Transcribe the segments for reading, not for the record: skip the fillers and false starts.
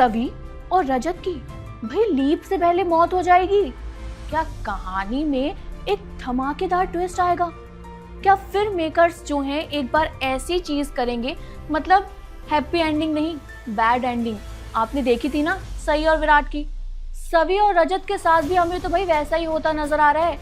सवी और रजत की भाई लीप से पहले मौत हो जाएगी। क्या कहानी में एक धमाकेदार ट्विस्ट आएगा? क्या फिर मेकर्स जो हैं एक बार ऐसी चीज करेंगे, मतलब हैप्पी एंडिंग नहीं बैड एंडिंग? आपने देखी थी ना सई और विराट की। सवी और रजत के साथ भी हमें तो भाई वैसा ही होता नजर आ रहा है।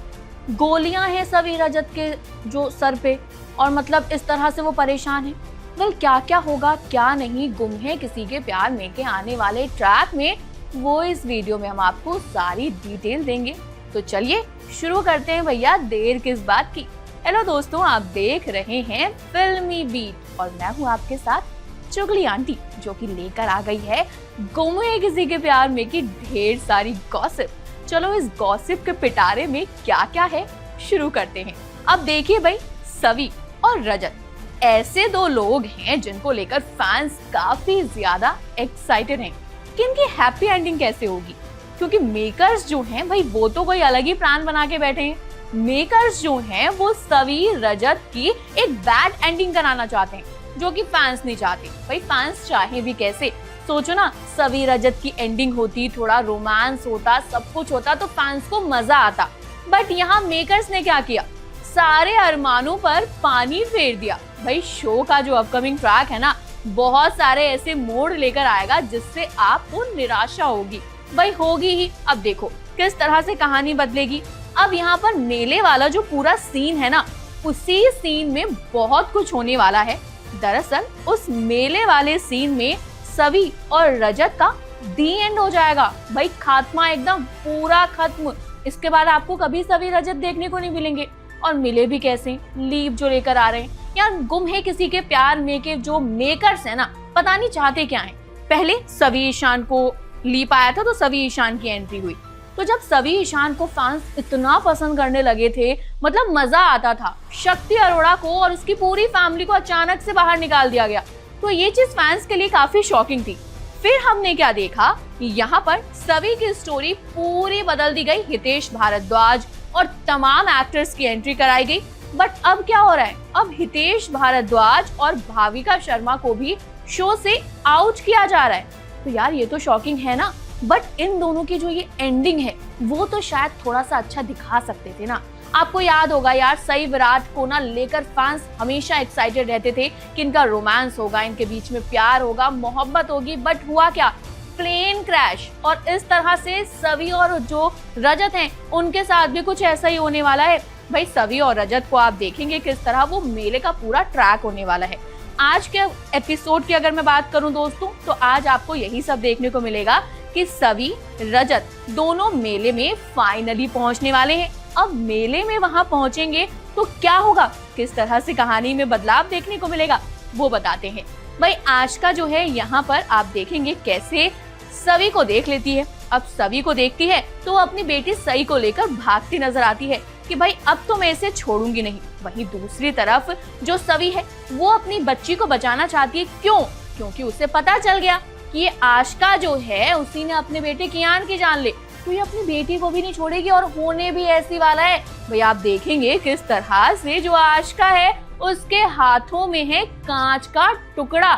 गोलियां हैं सवी रजत के जो सर पे, और मतलब इस तरह से वो परेशान है। वेल क्या क्या होगा क्या नहीं, गुम है किसी के प्यार में के आने वाले ट्रैक में, वो इस वीडियो में हम आपको सारी डिटेल देंगे। तो चलिए शुरू करते हैं भैया, देर किस बात की। हेलो दोस्तों, आप देख रहे हैं फिल्मी बीट और मैं हूँ आपके साथ चुगली आंटी, जो कि लेकर आ गई है गुम है किसी के प्यार में की ढेर सारी गॉसिप। चलो इस गॉसिप के पिटारे में क्या क्या है शुरू करते हैं। अब देखिए भाई, सवी और रजत ऐसे दो लोग हैं जिनको लेकर फैंस काफी ज्यादा एक्साइटेड हैं कि इनकी हैप्पी एंडिंग कैसे होगी, क्योंकि मेकर्स जो हैं भाई वो तो कोई अलग ही प्लान बना के बैठे हैं। मेकर्स जो हैं वो सवी रजत की एक बैड एंडिंग कराना चाहते हैं, जो कि फैंस नहीं चाहते। भाई फैंस चाहे भी कैसे, सोचो ना, सवी रजत की एंडिंग होती, थोड़ा रोमांस होता, सब कुछ होता तो फैंस को मजा आता। बट यहाँ मेकर्स ने क्या किया, सारे अरमानों पर पानी फेर दिया। भाई शो का जो अपकमिंग ट्रैक है ना, बहुत सारे ऐसे मोड़ लेकर आएगा जिससे आपको निराशा होगी। भाई होगी ही। अब देखो किस तरह से कहानी बदलेगी। अब यहाँ पर मेले वाला जो पूरा सीन है ना, उसी सीन में बहुत कुछ होने वाला है। दरअसल उस मेले वाले सीन में सवी और रजत का दी एंड हो जाएगा। भाई खात्मा एकदम पूरा खत्म। इसके बाद आपको कभी सवी रजत देखने को नहीं मिलेंगे। और मिले भी कैसे, लीव जो लेकर आ रहे हैं। यार गुम है किसी के प्यार में के जो मेकर्स है ना, पता नहीं चाहते क्या है। पहले सवी ईशान को लीप आया था तो सवी ईशान की एंट्री हुई। तो जब सवी ईशान को फैंस इतना पसंद करने लगे थे, मतलब मजा आता था, शक्ति अरोड़ा को और उसकी पूरी फैमिली को अचानक से बाहर निकाल दिया गया। तो ये चीज फैंस के लिए काफी शॉकिंग थी। फिर हमने क्या देखा, यहाँ पर सवी की स्टोरी पूरी बदल दी गई। हितेश भारद्वाज और तमाम एक्टर्स की एंट्री कराई गई। बट अब क्या हो रहा है, अब हितेश भारद्वाज और भाविका शर्मा को भी शो से आउट किया जा रहा है। तो यार ये तो शॉकिंग है ना। बट इन दोनों की जो ये एंडिंग है वो तो शायद थोड़ा सा अच्छा दिखा सकते थे ना। आपको याद होगा यार, सई विराट को ना लेकर फैंस हमेशा एक्साइटेड रहते थे कि इनका रोमांस होगा, इनके बीच में प्यार होगा, मोहब्बत होगी। बट हुआ क्या, प्लेन क्रैश। और इस तरह से सवी और जो रजत हैं उनके साथ भी कुछ ऐसा ही होने वाला है। भाई सवी और रजत को आप देखेंगे किस तरह वो मेले का पूरा ट्रैक होने वाला है। आज के एपिसोड की अगर मैं बात करूं दोस्तों, तो आज आपको यही सब देखने को मिलेगा कि सवी रजत दोनों मेले में फाइनली पहुंचने वाले हैं। अब मेले में वहां पहुंचेंगे तो क्या होगा, किस तरह से कहानी में बदलाव देखने को मिलेगा, वो बताते हैं। भाई आज का जो है यहाँ पर आप देखेंगे कैसे सवी को देख लेती है। अब सवी को देखती है तो अपनी बेटी सई को लेकर भागती नजर आती है कि भाई अब तो मैं इसे छोड़ूंगी नहीं। वहीं दूसरी तरफ जो सवी है वो अपनी बच्ची को बचाना चाहती है। क्यों? क्योंकि उसे पता चल गया कि ये आशिका जो है उसी ने अपने बेटे कियान की जान ले, तो ये अपनी बेटी को भी नहीं छोड़ेगी और होने भी ऐसी वाला है। भाई आप देखेंगे किस तरह से जो आशिका है उसके हाथों में है कांच का टुकड़ा।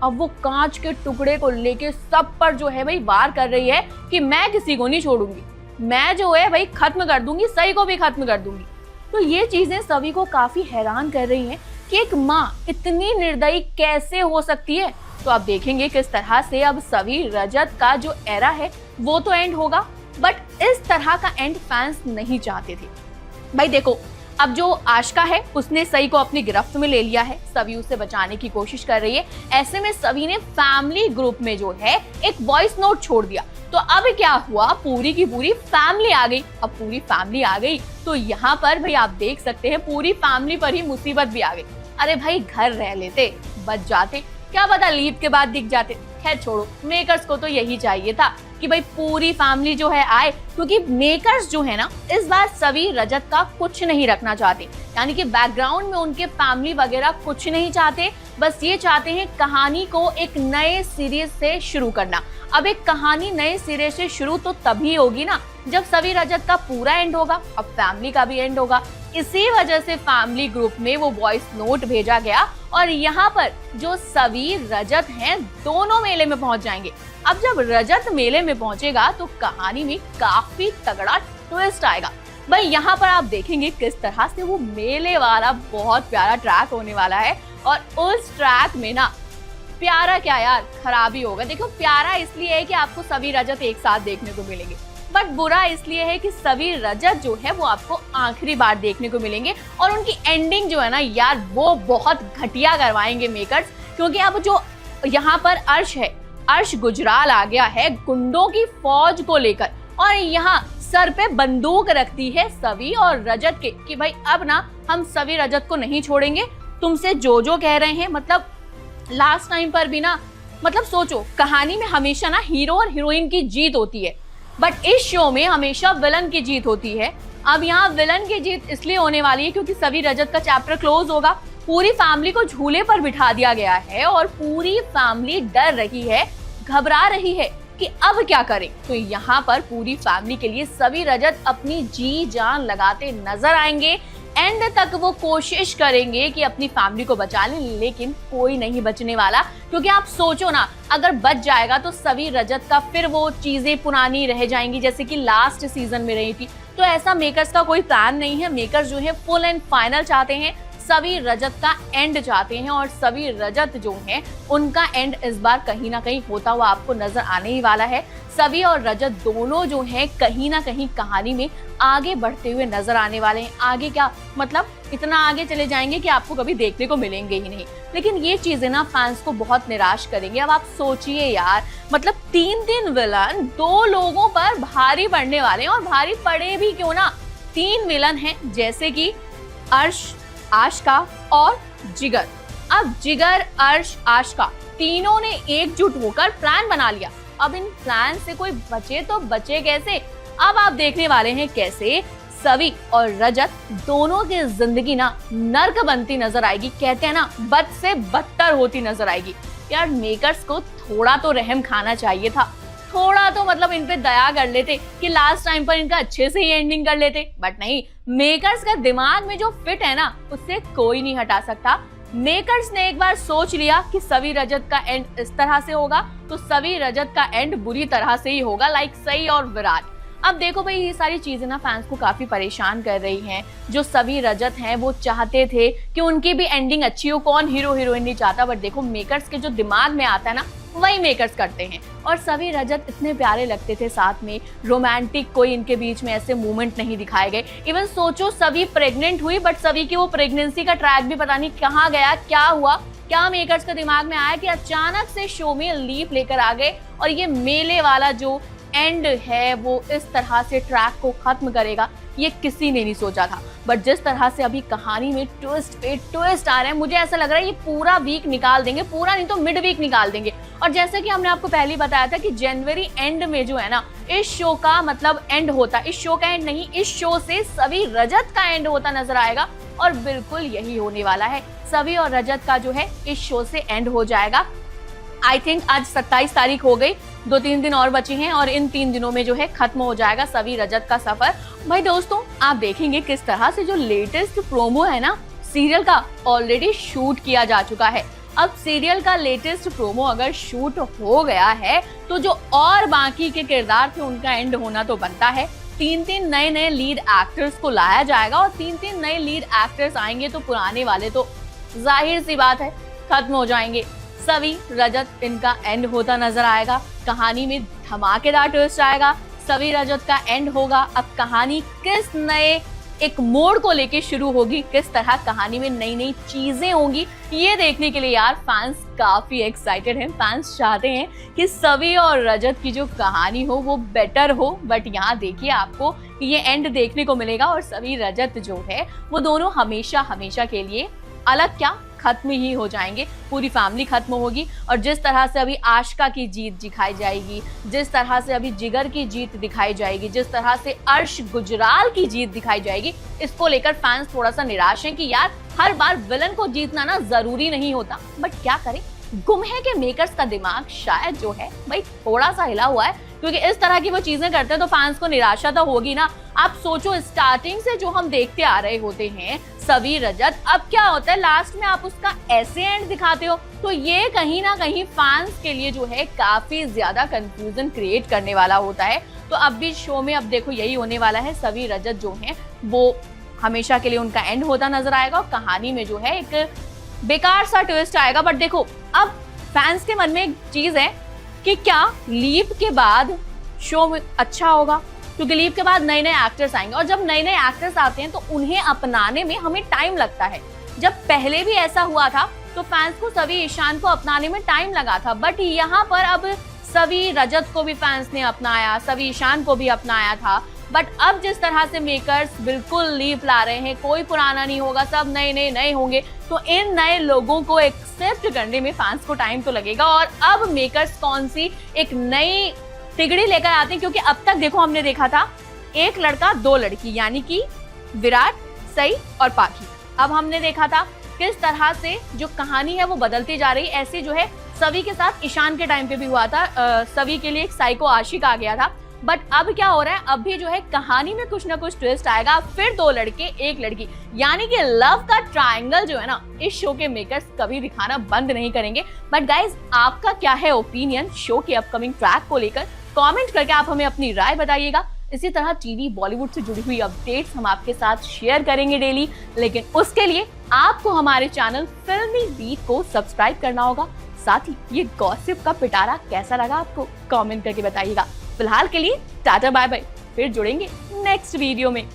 अब वो कांच के टुकड़े को लेके सब पर जो है भाई वार कर रही है कि मैं किसी को नहीं छोड़ूंगी, मैं जो है भाई खत्म कर दूंगी, सई को भी खत्म कर दूंगी। तो ये चीजें सभी को काफी हैरान कर रही हैं कि एक माँ इतनी निर्दयी कैसे हो सकती है। तो आप देखेंगे किस तरह से अब सवी रजत का जो एरा है वो तो एंड होगा, बट इस तरह का एंड फैंस नहीं चाहते थे। भाई देखो, अब जो आशिका है उसने सई को अपनी गिरफ्त में ले लिया है, सवी उसे बचाने की कोशिश कर रही है। ऐसे में सवी ने फैमिली ग्रुप में जो है एक वॉइस नोट छोड़ दिया। तो अब क्या हुआ, पूरी की पूरी फैमिली आ गई। अब पूरी फैमिली आ गई तो यहाँ पर भाई आप देख सकते हैं पूरी फैमिली पर ही मुसीबत भी आ गई। अरे भाई घर रह लेते, बच जाते, क्या पता लीव के बाद दिख जाते। खैर छोड़ो, मेकर्स को तो यही चाहिए था कि भाई पूरी फैमिली जो है आए, क्योंकि मेकर्स जो है ना इस बार सवी रजत का कुछ नहीं रखना चाहते। यानी कि बैकग्राउंड में उनके फैमिली वगैरह कुछ नहीं चाहते, बस ये चाहते हैं कहानी को एक नए सिरे से शुरू करना। अब एक कहानी नए सिरे से शुरू तो तभी होगी ना जब सवी रजत का पूरा एंड होगा, अब फैमिली का भी एंड होगा। इसी वजह से फैमिली ग्रुप में वो वॉइस नोट भेजा गया और यहाँ पर जो सवी रजत हैं दोनों मेले में पहुंच जाएंगे। अब जब रजत मेले में पहुंचेगा तो कहानी में काफी तगड़ा ट्विस्ट आएगा। भाई यहाँ पर आप देखेंगे किस तरह से वो मेले वाला बहुत प्यारा ट्रैक होने वाला है और उस ट्रैक में ना प्यारा क्या यार खराबी होगा। देखो प्यारा इसलिए है कि आपको सभी रजत एक साथ देखने को मिलेंगे, बट बुरा इसलिए है कि सभी रजत जो है वो आपको आखिरी बार देखने को मिलेंगे और उनकी एंडिंग जो है ना यार वो बहुत घटिया करवाएंगे मेकर्स। क्योंकि अब जो यहाँ पर अर्श है, अर्श गुजराल आ गया है गुंडों की फौज को लेकर और यहाँ सर पे बंदूक रखती है सवी और रजत के कि भाई अब ना हम सभी रजत को नहीं छोड़ेंगे, तुमसे जो कह रहे हैं। मतलब लास्ट टाइम पर भी ना मतलब सोचो कहानी में हमेशा ना हीरो और हीरोइन की जीत होती है, बट इस शो में हमेशा विलन की जीत होती है। अब यहाँ विलन की जीत इसलिए होने वाली है क्योंकि सभी रजत का चैप्टर क्लोज होगा। पूरी फैमिली को झूले पर बिठा दिया गया है और पूरी फैमिली डर रही है, घबरा रही है कि अब क्या करें। तो यहाँ पर पूरी फैमिली के लिए सभी रजत अपनी जी जान लगाते नजर आएंगे। एंड तक वो कोशिश करेंगे कि अपनी फैमिली को बचा लें, लेकिन कोई नहीं बचने वाला। क्योंकि आप सोचो ना अगर बच जाएगा तो सभी रजत का फिर वो चीजें पुरानी रह जाएंगी जैसे कि लास्ट सीजन में रही थी। तो ऐसा मेकर्स का कोई प्लान नहीं है। मेकर्स जो है फुल एंड फाइनल चाहते हैं, सभी रजत का एंड चाहते हैं और सभी रजत जो हैं उनका एंड इस बार कहीं ना कहीं होता हुआ आपको नजर आने ही वाला है। सभी और रजत दोनों जो हैं कहीं ना कहीं कहानी में आगे बढ़ते हुए नजर आने वाले हैं। आगे क्या मतलब इतना आगे चले जाएंगे कि आपको कभी देखने को मिलेंगे ही नहीं। लेकिन ये चीजें ना फैंस को बहुत निराश करेंगे। अब आप सोचिए यार, मतलब 3 विलन 2 लोगों पर भारी पड़ने वाले हैं और भारी पड़े भी क्यों ना। 3 विलन हैं जैसे कि अर्श, आशिका और जिगर। अब जिगर, अर्श, आशिका तीनों ने एकजुट होकर प्लान बना लिया। अब इन प्लान से कोई बचे तो बचे कैसे। अब आप देखने वाले हैं कैसे सवी और रजत दोनों की जिंदगी ना नर्क बनती नजर आएगी। कहते हैं ना बद से बदतर होती नजर आएगी। यार मेकर्स को थोड़ा तो रहम खाना चाहिए था, थोड़ा तो मतलब इन पे दया कर लेते कि लास्ट टाइम पर इनका अच्छे से ही एंडिंग कर लेते। बट नहीं, मेकर्स का दिमाग में जो फिट है ना उससे कोई नहीं हटा सकता। मेकर्स ने एक बार सोच लिया कि सभी रजत का एंड इस तरह से होगा तो सभी रजत का एंड बुरी तरह से ही होगा, लाइक सही और विराट। अब देखो भाई ये सारी चीजें ना फैंस को काफी परेशान कर रही हैं। जो सभी रजत हैं वो चाहते थे कि उनकी भी एंडिंग अच्छी हो, कौन हीरो हीरोइन नहीं चाहता। बट देखो मेकर्स के जो दिमाग में आता है ना वही मेकर्स करते हैं। और सभी रजत इतने प्यारे लगते थे, साथ में रोमांटिक कोई इनके बीच में ऐसे मूवमेंट नहीं दिखाए गए। इवन सोचो सभी प्रेग्नेंट हुई बट सभी की वो प्रेगनेंसी का ट्रैक भी पता नहीं कहाँ गया, क्या हुआ, क्या मेकर्स के दिमाग में आया कि अचानक से शो में लीप लेकर आ गए और ये मेले वाला जो एंड है वो इस तरह से ट्रैक को खत्म करेगा, ये किसी ने नहीं सोचा था। बट जिस तरह से अभी कहानी में ट्विस्ट पे ट्विस्ट आ रहे हैं, मुझे ऐसा लग रहा है ये पूरा वीक निकाल देंगे, पूरा नहीं तो मिड वीक निकाल देंगे। और जैसे कि हमने आपको पहले ही बताया था कि जनवरी एंड में जो है ना इस शो का मतलब एंड होता, इस शो का एंड नहीं, इस शो से सभी रजत का एंड होता नजर आएगा। और बिल्कुल यही होने वाला है, सभी और रजत का जो है इस शो से एंड हो जाएगा। आई थिंक आज 27 तारीख हो गई, 2-3 दिन और बचे हैं और इन 3 दिनों में जो है खत्म हो जाएगा सभी रजत का सफर। भाई दोस्तों आप देखेंगे किस तरह से जो लेटेस्ट प्रोमो है ना सीरियल का ऑलरेडी शूट किया जा चुका है। अब सीरियल का लेटेस्ट प्रोमो अगर शूट हो गया है तो जो और बाकी के किरदार थे उनका एंड होना तो बनता है। 3 नए लीड एक्टर्स को लाया जाएगा और 3 नए लीड एक्टर्स आएंगे तो पुराने वाले तो जाहिर सी बात है खत्म हो जाएंगे। सभी रजत इनका एंड होता नजर आएगा, कहानी में धमाकेदार ट्विस्ट आएगा, सभी रजत का एंड होगा। अब कहानी किस नए एक मोड़ को लेके शुरू होगी, किस तरह कहानी में नई नई चीजें होंगी, ये देखने के लिए यार फैंस काफी एक्साइटेड हैं। फैंस चाहते हैं कि सभी और रजत की जो कहानी हो वो बेटर हो। बट यहाँ देखिए आपको ये एंड देखने को मिलेगा और सभी रजत जो है वो दोनों हमेशा हमेशा के लिए अलग क्या खत्म ही हो जाएंगे, पूरी फैमिली खत्म होगी। और जिस तरह से अभी आशिका की जीत दिखाई जाएगी, जिस तरह से अभी जिगर की जीत दिखाई जाएगी, जिस तरह से अर्श गुजराल की जीत दिखाई जाएगी, इसको लेकर फैंस थोड़ा सा निराश हैं कि यार हर बार विलन को जीतना ना जरूरी नहीं होता। बट क्या करें, गुम है कि मेकर्स का दिमाग शायद जो है भाई थोड़ा सा हिला हुआ है, क्योंकि इस तरह की वो चीजें करते हैं तो फैंस को निराशा तो होगी ना। आप सोचो, स्टार्टिंग से जो हम देखते आ रहे होते हैं सवी रजत, अब क्या होता है लास्ट में आप उसका ऐसे एंड दिखाते हो, तो ये कहीं ना कहीं फैंस के लिए जो है काफी ज्यादा कंफ्यूजन क्रिएट करने वाला होता है। तो अब भी शो में अब देखो यही होने वाला है, सवी रजत जो है वो हमेशा के लिए उनका एंड होता नजर आएगा और कहानी में जो है एक बेकार सा ट्विस्ट आएगा। बट देखो अब फैंस के मन में एक चीज है कि क्या लीप के बाद शो में अच्छा होगा, क्योंकि लीप के बाद नए नए एक्टर्स आएंगे और जब नए नए एक्टर्स आते हैं तो उन्हें अपनाने में हमें टाइम लगता है। जब पहले भी ऐसा हुआ था तो फैंस को सवी ईशान को अपनाने में टाइम लगा था, बट यहाँ पर अब सवी रजत को भी फैंस ने अपनाया, सवी ईशान को भी अपनाया था। बट अब जिस तरह से मेकर्स बिल्कुल लीप ला रहे हैं, कोई पुराना नहीं होगा, सब नए होंगे, तो इन नए लोगों को एक्सेप्ट करने में फैंस को टाइम तो लगेगा। और अब मेकर्स कौन सी एक नई तिगड़ी लेकर आते हैं, क्योंकि अब तक देखो हमने देखा था एक लड़का दो लड़की, यानी कि विराट, सई और पाखी। अब हमने देखा था किस तरह से जो कहानी है वो बदलती जा रही, ऐसे जो है सवी के साथ ईशान के टाइम पे भी हुआ था, सवी के लिए एक साइको आशिक आ गया था। बट अब क्या हो रहा है, अब भी जो है कहानी में कुछ ना कुछ ट्विस्ट आएगा, फिर दो लड़के एक लड़की, यानी कि लव का ट्रायंगल जो है ना इस शो के मेकर्स कभी दिखाना बंद नहीं करेंगे। बट गाइज आपका क्या है ओपिनियन शो के अपकमिंग ट्रैक को लेकर, कमेंट करके आप हमें अपनी राय बताइएगा। इसी तरह टीवी बॉलीवुड से जुड़ी हुई अपडेट्स हम आपके साथ शेयर करेंगे डेली, लेकिन उसके लिए आपको हमारे चैनल फिल्मी बीट को सब्सक्राइब करना होगा। साथ ही ये गॉसिप का पिटारा कैसा लगा आपको कमेंट करके बताइएगा। फिलहाल के लिए टाटा बाय बाय, फिर जुड़ेंगे नेक्स्ट वीडियो में।